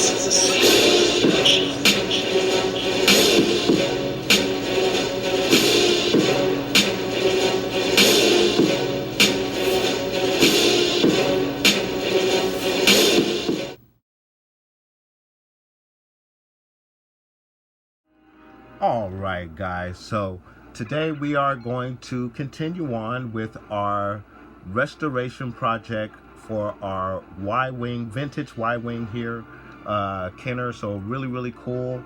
All right, guys, so today we are going to continue on with our restoration project for our Y-Wing, vintage Y-Wing here, Kenner. So really cool.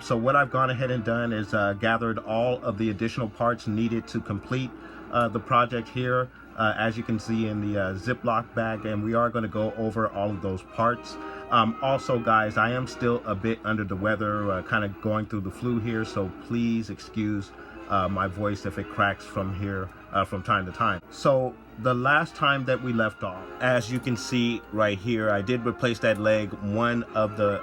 So what I've gone ahead and done is gathered all of the additional parts needed to complete the project here, as you can see in the Ziploc bag, and we are going to go over all of those parts. Also, guys, I am still a bit under the weather, kind of going through the flu here, so please excuse my voice if it cracks from here from time to time. So the last time that we left off, as you can see right here, I did replace that leg. One of the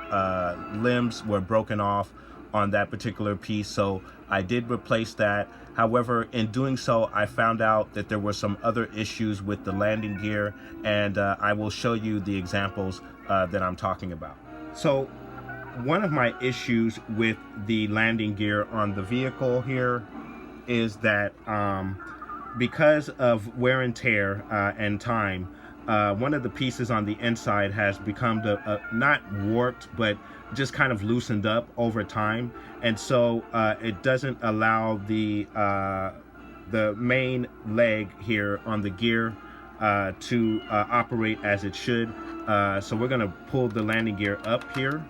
limbs were broken off on that particular piece, so I did replace that. However, in doing so, I found out that there were some other issues with the landing gear, and I will show you the examples that I'm talking about. So one of my issues with the landing gear on the vehicle here is that because of wear and tear and time, one of the pieces on the inside has become not warped, but just kind of loosened up over time, and so it doesn't allow the main leg here on the gear to operate as it should. So we're going to pull the landing gear up here.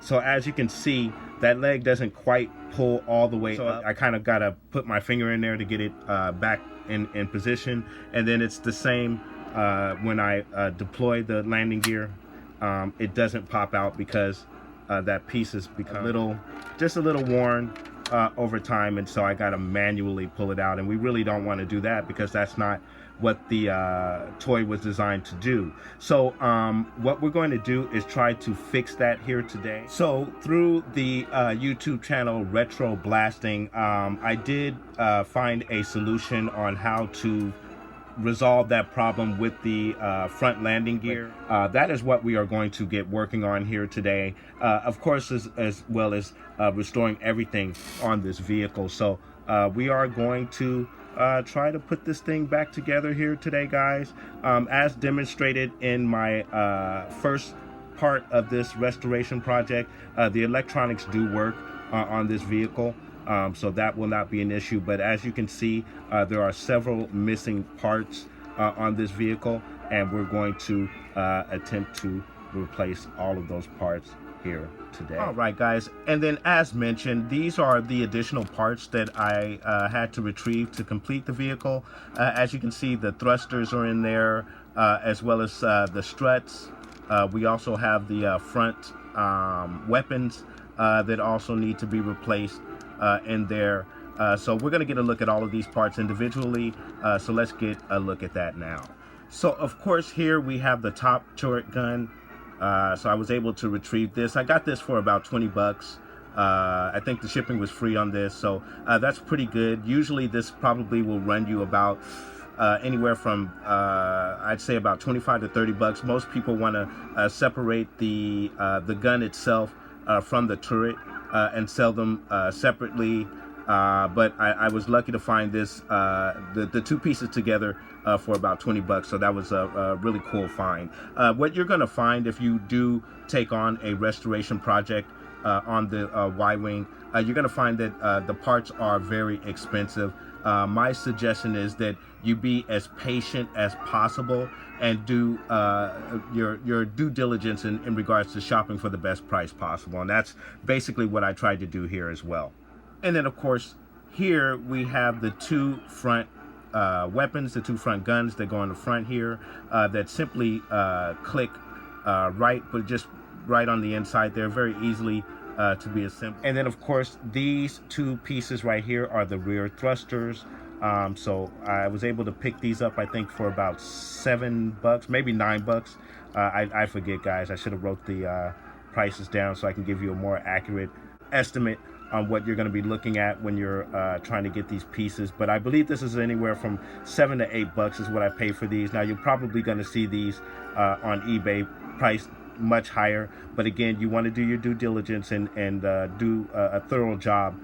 So as you can see, that leg doesn't quite pull all the way up. I kind of got to put my finger in there to get it back in position. And then it's the same when I deploy the landing gear. It doesn't pop out because that piece has become just a little worn over time, and so I got to manually pull it out, and we really don't want to do that because that's not what the toy was designed to do. So what we're going to do is try to fix that here today. So through the YouTube channel Retro Blasting, I did find a solution on how to resolve that problem with the front landing gear. That is what we are going to get working on here today, of course, as well as restoring everything on this vehicle. So we are going to try to put this thing back together here today, guys. As demonstrated in my first part of this restoration project, the electronics do work on this vehicle. So that will not be an issue, but as you can see, there are several missing parts on this vehicle, and we're going to attempt to replace all of those parts here today. All right, guys, and then as mentioned, these are the additional parts that I had to retrieve to complete the vehicle. As you can see, the thrusters are in there, as well as the struts. We also have the front weapons that also need to be replaced in there. So we're going to get a look at all of these parts individually. So let's get a look at that now. So of course here we have the top turret gun. So I was able to retrieve this. I got this for about 20 bucks. I think the shipping was free on this, so that's pretty good. Usually this probably will run you about anywhere from I'd say about 25 to 30 bucks. Most people want to separate the gun itself from the turret and sell them separately, but I was lucky to find this the two pieces together for about 20 bucks, so that was a really cool find. What you're going to find if you do take on a restoration project on the Y-Wing, you're going to find that the parts are very expensive. My suggestion is that you be as patient as possible and do your due diligence in regards to shopping for the best price possible, and that's basically what I tried to do here as well. And then of course here we have the two front weapons, the two front guns that go on the front here, that simply click right, but just right on the inside there, very easily to be assembled. And then of course these two pieces right here are the rear thrusters. So I was able to pick these up, I think, for about 7 bucks, maybe 9 bucks. I forget, guys. I should have wrote the prices down so I can give you a more accurate estimate on what you're going to be looking at when you're trying to get these pieces, but I believe this is anywhere from $7 to $8 is what I pay for these. Now you're probably going to see these on eBay priced much higher, but again, you want to do your due diligence and do a thorough job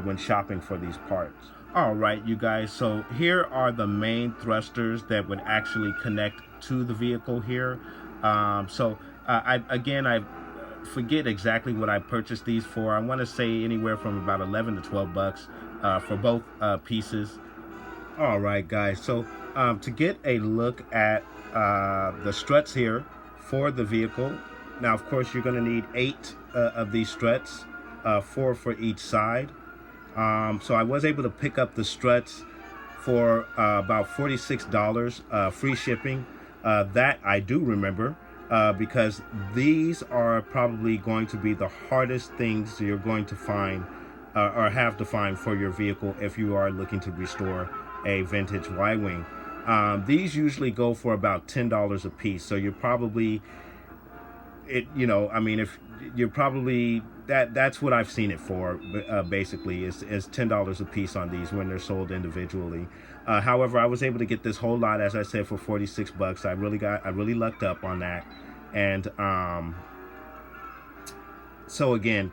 when shopping for these parts. All right, you guys, so here are the main thrusters that would actually connect to the vehicle here. I forget exactly what I purchased these for. I want to say anywhere from about 11 to 12 bucks for both pieces. All right, guys, so to get a look at the struts here for the vehicle. Now, of course, you're going to need 8 of these struts, 4 for each side. So I was able to pick up the struts for about $46, free shipping. That I do remember because these are probably going to be the hardest things you're going to find or have to find for your vehicle if you are looking to restore a vintage Y-Wing. These usually go for about $10 a piece, so you're probably if you're probably that's what I've seen it for, basically is $10 a piece on these when they're sold individually. However, I was able to get this whole lot, as I said, for 46 bucks. I really lucked up on that. And so again,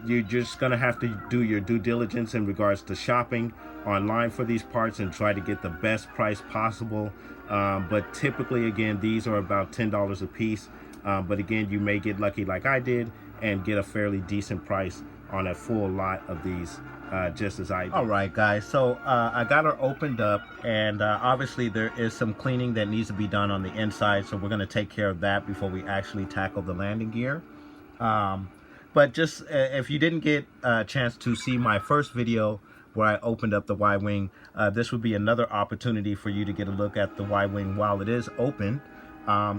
you're just gonna have to do your due diligence in regards to shopping online for these parts and try to get the best price possible. But typically, again, these are about $10 a piece. But again, you may get lucky like I did and get a fairly decent price on a full lot of these, just as I did. All right, guys, so I got her opened up, and obviously there is some cleaning that needs to be done on the inside, so we're going to take care of that before we actually tackle the landing gear. But just if you didn't get a chance to see my first video where I opened up the Y-Wing, this would be another opportunity for you to get a look at the Y-Wing while it is open.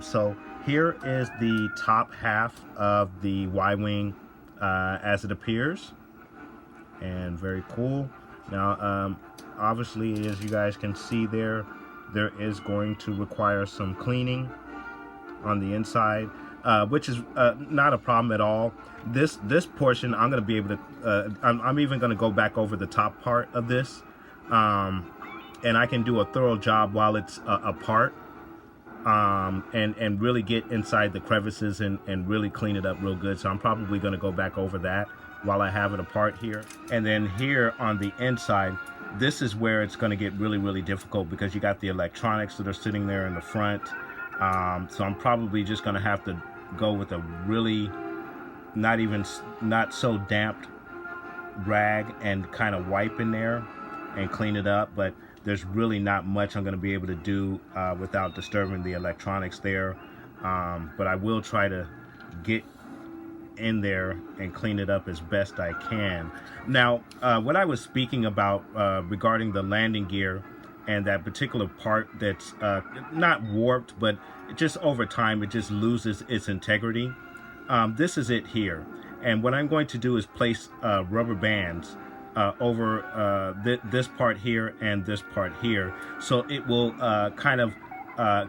So here is the top half of the Y-Wing as it appears, and very cool. Now obviously, as you guys can see there is going to require some cleaning on the inside, which is not a problem at all. This portion I'm going to be able to I'm even going to go back over the top part of this, and I can do a thorough job while it's apart. And really get inside the crevices and really clean it up real good. So I'm probably going to go back over that while I have it apart here. And then here on the inside, this is where it's going to get really difficult because you got the electronics that are sitting there in the front. So I'm probably just going to have to go with a really not so damped rag and kind of wipe in there and clean it up. But there's really not much I'm going to be able to do without disturbing the electronics there. But I will try to get in there and clean it up as best I can. Now, what I was speaking about regarding the landing gear and that particular part that's not warped, but just over time, it just loses its integrity. This is it here. And what I'm going to do is place rubber bands over this part here and this part here, so it will kind of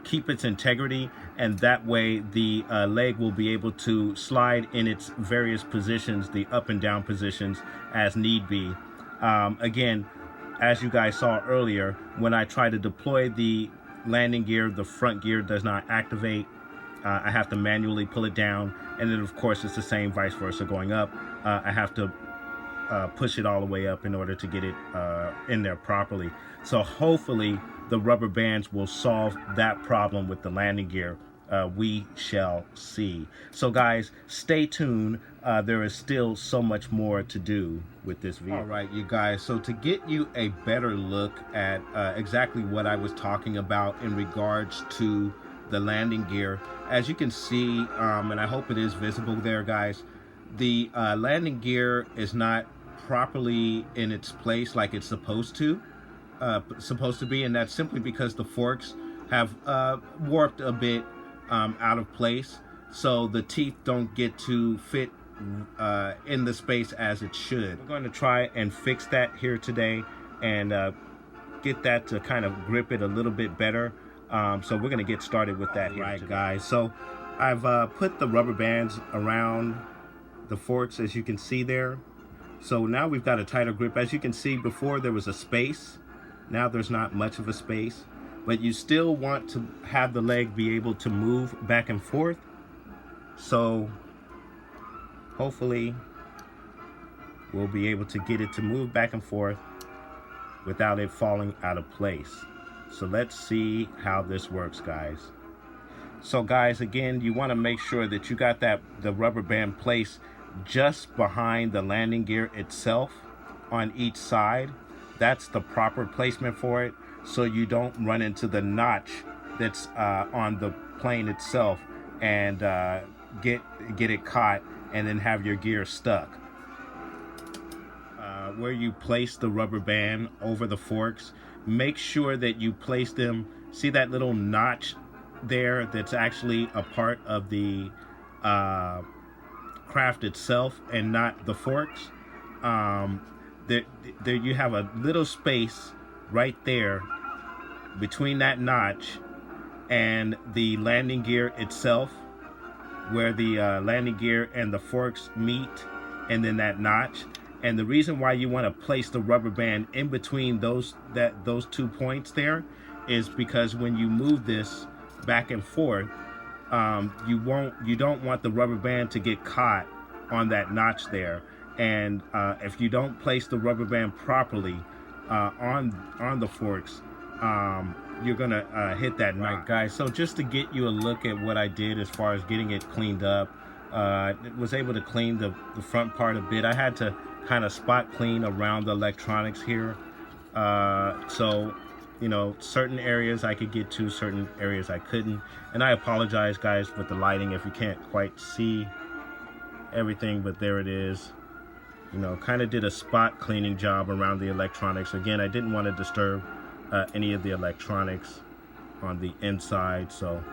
keep its integrity, and that way the leg will be able to slide in its various positions, the up and down positions, as need be. Again, as you guys saw earlier, when I try to deploy the landing gear, the front gear does not activate. I have to manually pull it down, and then of course it's the same vice versa going up. I have to push it all the way up in order to get it in there properly. So hopefully the rubber bands will solve that problem with the landing gear. We shall see. So guys, stay tuned. There is still so much more to do with this video. All right, you guys, so to get you a better look at exactly what I was talking about in regards to the landing gear, as you can see, and I hope it is visible there, guys, the landing gear is not properly in its place like it's supposed to be, and that's simply because the forks have warped a bit out of place, so the teeth don't get to fit in the space as it should. We're going to try and fix that here today and get that to kind of grip it a little bit better. So we're going to get started with that here today. Guys, so I've put the rubber bands around the forks, as you can see there. So now we've got a tighter grip. As you can see, before there was a space. Now there's not much of a space, but you still want to have the leg be able to move back and forth. So hopefully we'll be able to get it to move back and forth without it falling out of place. So let's see how this works, guys. So guys, again, you want to make sure that you got the rubber band placed just behind the landing gear itself on each side. That's the proper placement for it, so you don't run into the notch that's on the plane itself and get it caught and then have your gear stuck. Where you place the rubber band over the forks, make sure that you place them, see that little notch there that's actually a part of the craft itself and not the forks. There you have a little space right there between that notch and the landing gear itself, where the landing gear and the forks meet, and then that notch. And the reason why you want to place the rubber band in between those 2 points there is because when you move this back and forth, you don't want the rubber band to get caught on that notch there. And if you don't place the rubber band properly on the forks, you're gonna hit that knot. Right, guys, so just to get you a look at what I did as far as getting it cleaned up, was able to clean the front part a bit. I had to kind of spot clean around the electronics here, so you know, certain areas I could get to, certain areas I couldn't. And I apologize, guys, with the lighting if you can't quite see everything, but there it is. You know, kind of did a spot cleaning job around the electronics. Again, I didn't want to disturb any of the electronics on the inside, so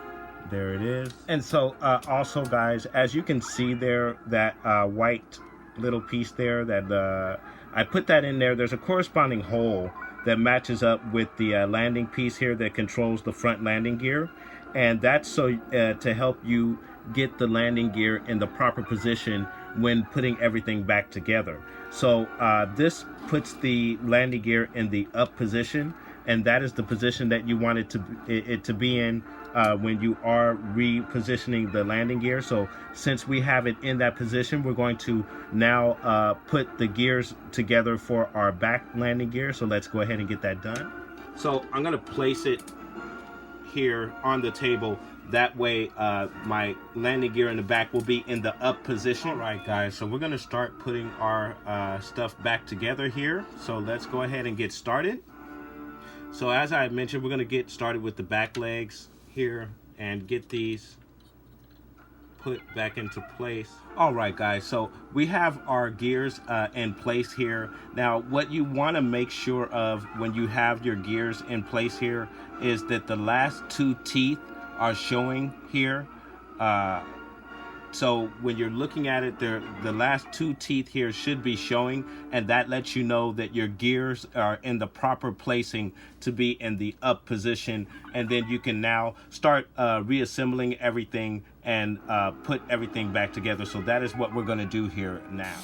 there it is. And so also, guys, as you can see there, that white little piece there, that I put that in there. There's a corresponding hole that matches up with the landing piece here that controls the front landing gear, and that's so to help you get the landing gear in the proper position when putting everything back together. So this puts the landing gear in the up position, and that is the position that you want it to be in when you are repositioning the landing gear. So since we have it in that position, we're going to now put the gears together for our back landing gear. So let's go ahead and get that done. So I'm going to place it here on the table. That way my landing gear in the back will be in the up position. All right, guys, so we're going to start putting our stuff back together here. So let's go ahead and get started. So as I mentioned, we're going to get started with the back legs here and get these put back into place. All right, guys, so we have our gears in place here. Now, what you want to make sure of when you have your gears in place here is that the last 2 teeth are showing here. So when you're looking at it, the last 2 teeth here should be showing, and that lets you know that your gears are in the proper placing to be in the up position. And then you can now start reassembling everything and put everything back together. So that is what we're going to do here now.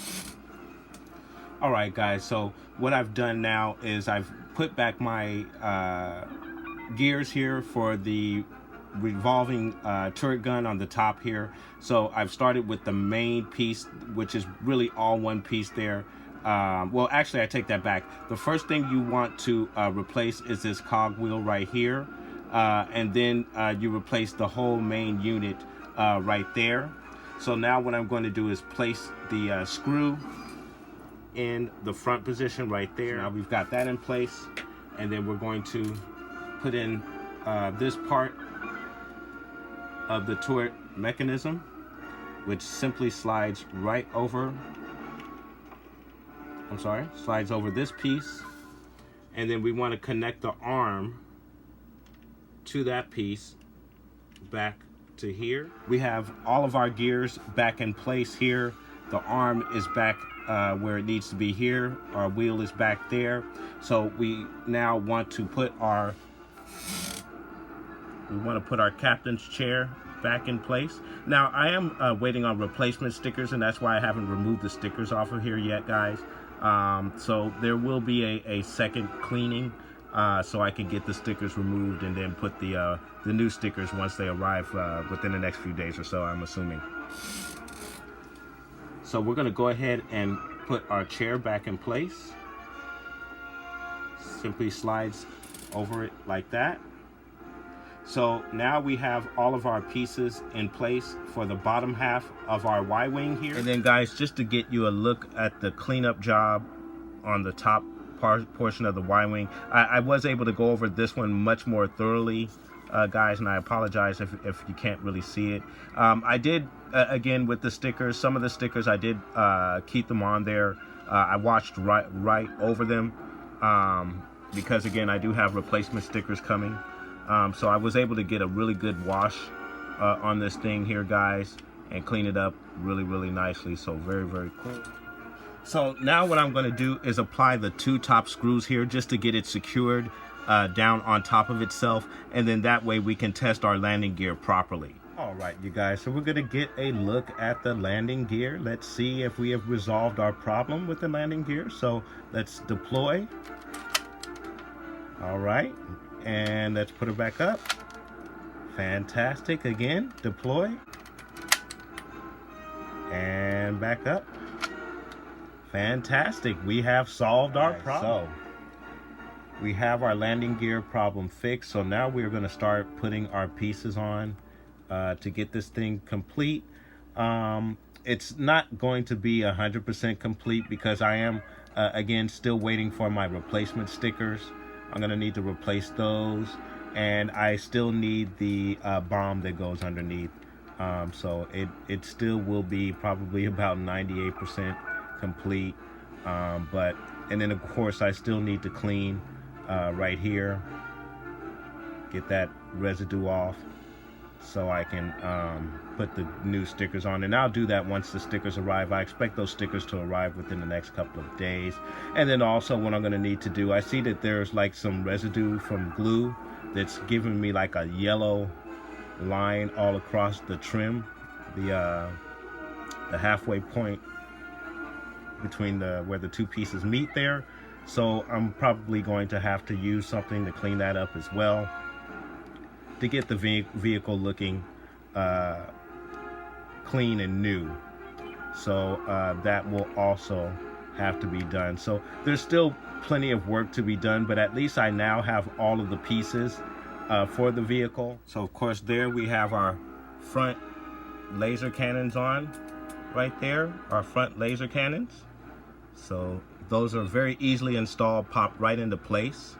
All right, guys, so what I've done now is I've put back my gears here for the revolving turret gun on the top here. So I've started with the main piece, which is really all one piece there. Well, actually, I take that back. The first thing you want to replace is this cog wheel right here, and then you replace the whole main unit right there. So now what I'm going to do is place the screw in the front position right there. Now we've got that in place, and then we're going to put in this part of the turret mechanism, which simply slides right over, slides over this piece, and then we want to connect the arm to that piece back to here. We have all of our gears back in place here. The arm is back where it needs to be here. Our wheel is back there. So we now want to put our captain's chair back in place. Now I am waiting on replacement stickers, and that's why I haven't removed the stickers off of here yet, guys. So there will be a second cleaning, so I can get the stickers removed and then put the new stickers once they arrive within the next few days or so, I'm assuming. So we're going to go ahead and put our chair back in place. Simply slides over it like that. So now we have all of our pieces in place for the bottom half of our Y-wing here. And then guys, just to get you a look at the cleanup job on the top portion of the Y-wing, I was able to go over this one much more thoroughly, guys, and I apologize if you can't really see it. I did, again, with the stickers, some of the stickers I did keep them on there. I watched right over them because, again, I do have replacement stickers coming. So I was able to get a really good wash on this thing here, guys, and clean it up really nicely. So very cool. So now what I'm going to do is apply the 2 top screws here just to get it secured down on top of itself, and then that way we can test our landing gear properly. All right, you guys, so we're going to get a look at the landing gear. Let's see if we have resolved our problem with the landing gear. So let's deploy. All right. And let's put it back up. Fantastic. Again, deploy. And back up. Fantastic. We have solved our problem. So we have our landing gear problem fixed. So now we're going to start putting our pieces on to get this thing complete. It's not going to be 100% complete because I am, again, still waiting for my replacement stickers. I'm going to need to replace those, and I still need the bomb that goes underneath. So it still will be probably about 98% complete. And then of course I still need to clean right here, get that residue off so I can put the new stickers on, and I'll do that once the stickers arrive. I expect those stickers to arrive within the next couple of days. And then also what I'm going to need to do, I see that there's like some residue from glue that's giving me like a yellow line all across the trim, the halfway point between where the 2 pieces meet there. So I'm probably going to have to use something to clean that up as well, to get the vehicle looking clean and new. So that will also have to be done. So there's still plenty of work to be done, but at least I now have all of the pieces for the vehicle. So of course there we have our front laser cannons on right there, our front laser cannons. So those are very easily installed, pop right into place.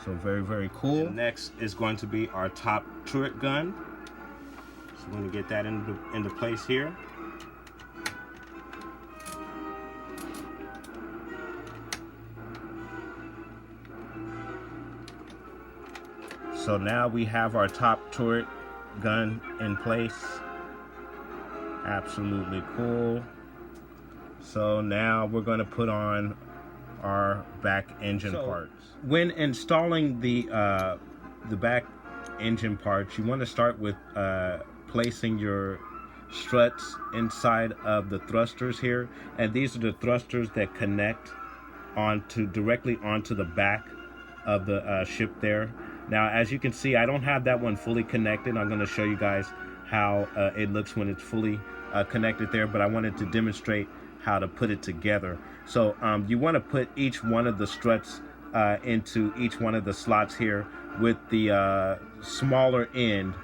So very cool. And next is going to be our top turret gun. So we're going to get that into place here. So now we have our top turret gun in place. Absolutely cool. So now we're going to put on our back engine parts. When installing the back engine parts, you want to start with placing your struts inside of the thrusters here, and these are the thrusters that connect directly onto the back of the ship there. Now as you can see, I don't have that one fully connected. I'm going to show you guys how it looks when it's fully connected there, but I wanted to demonstrate how to put it together. So you want to put each one of the struts into each one of the slots here with the smaller end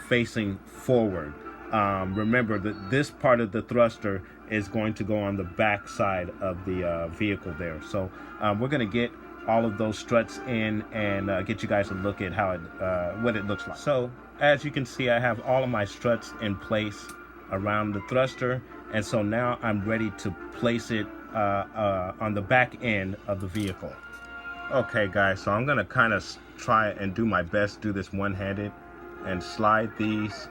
facing forward. Remember that this part of the thruster is going to go on the back side of the vehicle there. So we're going to get all of those struts in and get you guys a look at how what it looks like. So as you can see, I have all of my struts in place around the thruster, and so now I'm ready to place it on the back end of the vehicle. Okay guys, so I'm gonna kind of try and do my best to do this one-handed and slide these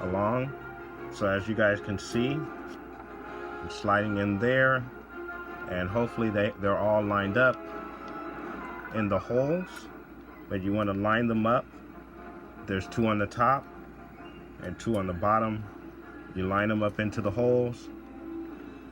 along. So as you guys can see, I'm sliding in there, and hopefully they're all lined up in the holes, but you want to line them up. There's 2 on the top, and 2 on the bottom. You line them up into the holes,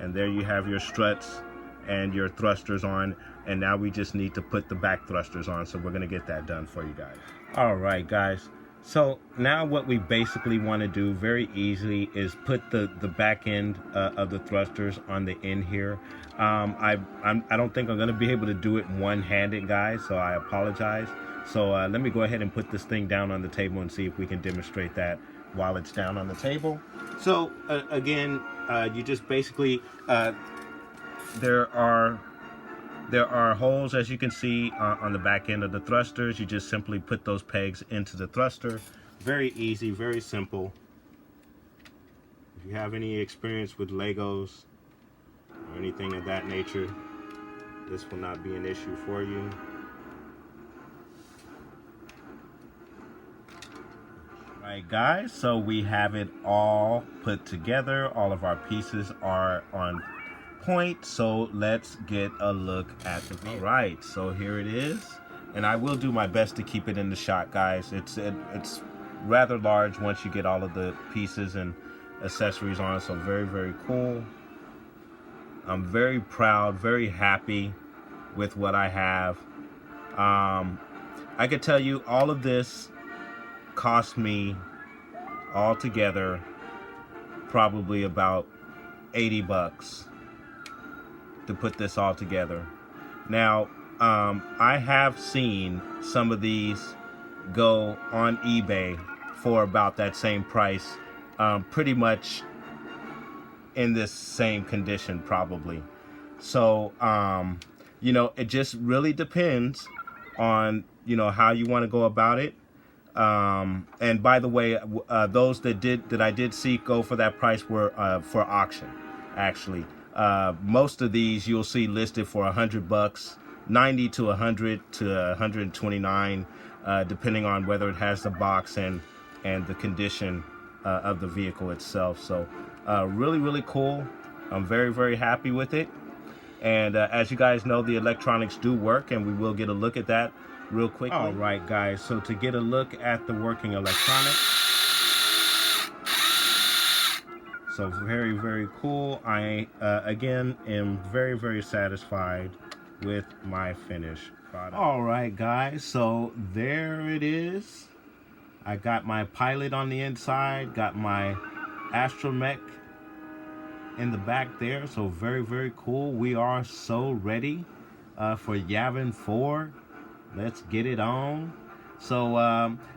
and there you have your struts and your thrusters on. And now we just need to put the back thrusters on, so we're gonna get that done for you guys. All right, guys. So now what we basically want to do very easily is put the back end of the thrusters on the end here. I don't think I'm going to be able to do it one-handed, guys, so I apologize. So let me go ahead and put this thing down on the table and see if we can demonstrate that while it's down on the table. So again, you just basically, there are holes, as you can see, on the back end of the thrusters. You just simply put those pegs into the thruster. Very easy, very simple. If you have any experience with Legos or anything of that nature, this will not be an issue for you. Alright guys, so we have it all put together. All of our pieces are on point, so let's get a look at the vehicle. Right, so here it is, and I will do my best to keep it in the shot, guys. It's rather large once you get all of the pieces and accessories on, so very, very cool. I'm very proud, very happy with what I have. I could tell you all of this cost me altogether probably about 80 bucks to put this all together. Now, I have seen some of these go on eBay for about that same price, pretty much in this same condition probably. So, you know, it just really depends on, you know, how you want to go about it. And by the way, those that I did see go for that price were for auction, actually. Most of these you'll see listed for 100 bucks, 90 to 100 to 129, depending on whether it has the box and the condition of the vehicle itself. So really, really cool. I'm very, very happy with it. And as you guys know, the electronics do work, and we will get a look at that real quickly. All right, guys, so to get a look at the working electronics, so very, very cool. I, again, am very, very satisfied with my finished product. All right, guys, so there it is. I got my Pilot on the inside, got my Astromech in the back there, so very, very cool. We are so ready for Yavin 4. Let's get it on. So,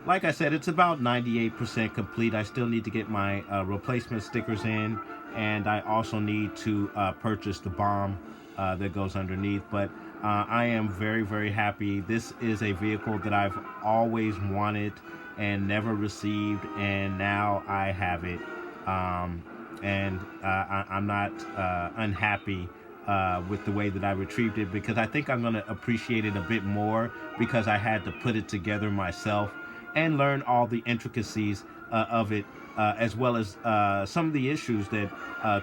like I said, it's about 98% complete. I still need to get my replacement stickers in, and I also need to purchase the bomb that goes underneath. But I am very, very happy. This is a vehicle that I've always wanted and never received, and now I have it. And I'm not unhappy with the way that I retrieved it, because I think I'm going to appreciate it a bit more because I had to put it together myself and learn all the intricacies of it, as well as some of the issues that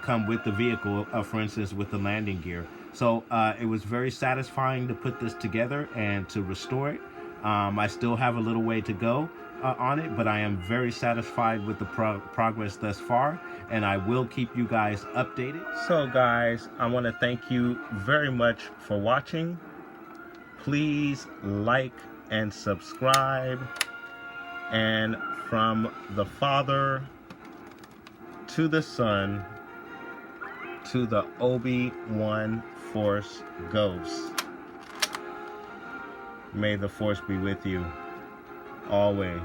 come with the vehicle, for instance, with the landing gear. So it was very satisfying to put this together and to restore it. I still have a little way to go on it, but I am very satisfied with the progress thus far, and I will keep you guys updated. So guys, I want to thank you very much for watching. Please like and subscribe, and from the Father to the Son to the Obi-Wan Force Ghost, may the Force be with you always.